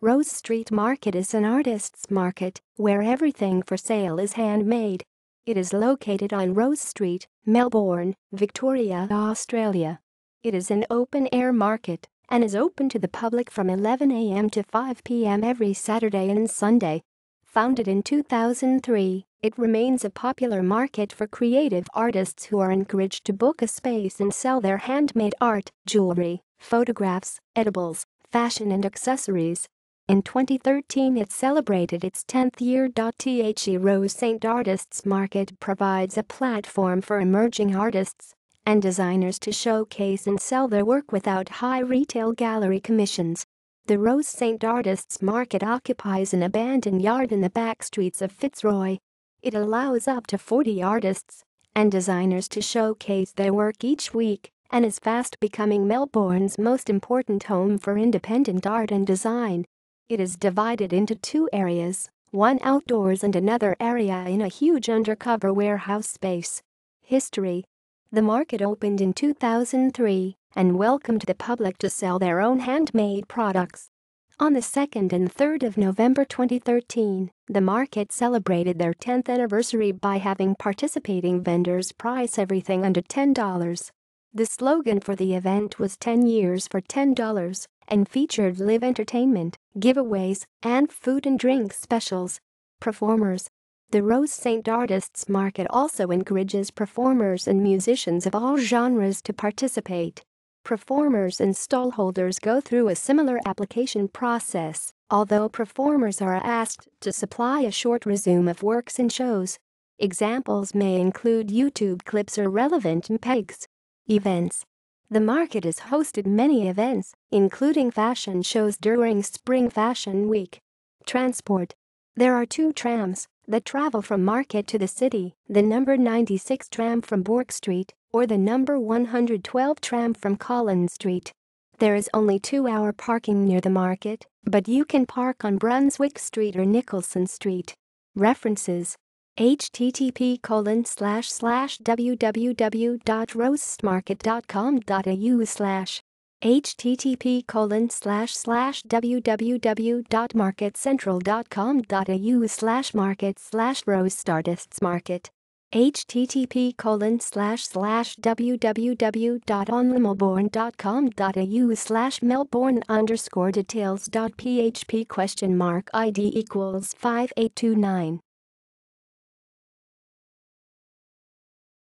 Rose Street Market is an artist's market where everything for sale is handmade. It is located on Rose Street, Melbourne, Victoria, Australia. It is an open-air market and is open to the public from 11 a.m. to 5 p.m. every Saturday and Sunday. Founded in 2003, it remains a popular market for creative artists who are encouraged to book a space and sell their handmade art, jewelry, photographs, edibles, fashion and accessories. In 2013 it celebrated its 10th year. The Rose St. Artists Market provides a platform for emerging artists and designers to showcase and sell their work without high retail gallery commissions. The Rose St. Artists Market occupies an abandoned yard in the back streets of Fitzroy. It allows up to 40 artists and designers to showcase their work each week and is fast becoming Melbourne's most important home for independent art and design. It is divided into two areas, one outdoors and another area in a huge undercover warehouse space. History: the market opened in 2003 and welcomed the public to sell their own handmade products. On the 2nd and 3rd of November 2013, the market celebrated their 10th anniversary by having participating vendors price everything under $10. The slogan for the event was 10 years for $10 and featured live entertainment, giveaways, and food and drink specials. Performers: the Rose St. Artists Market also encourages performers and musicians of all genres to participate. Performers and stallholders go through a similar application process, although performers are asked to supply a short resume of works and shows. Examples may include YouTube clips or relevant MPEGs. Events: the market has hosted many events, including fashion shows during Spring Fashion Week. Transport: there are two trams that travel from market to the city, the number 96 tram from Bourke Street or the number 112 tram from Collins Street. There is only 2-hour parking near the market, but you can park on Brunswick Street or Nicholson Street. References: http://www.rosemarket.com.au/ http://www.marketcentral.com.au/market/Rose Artists Market http://www.onlinemelbourne.com.au/melbourne_details.php?ID =5829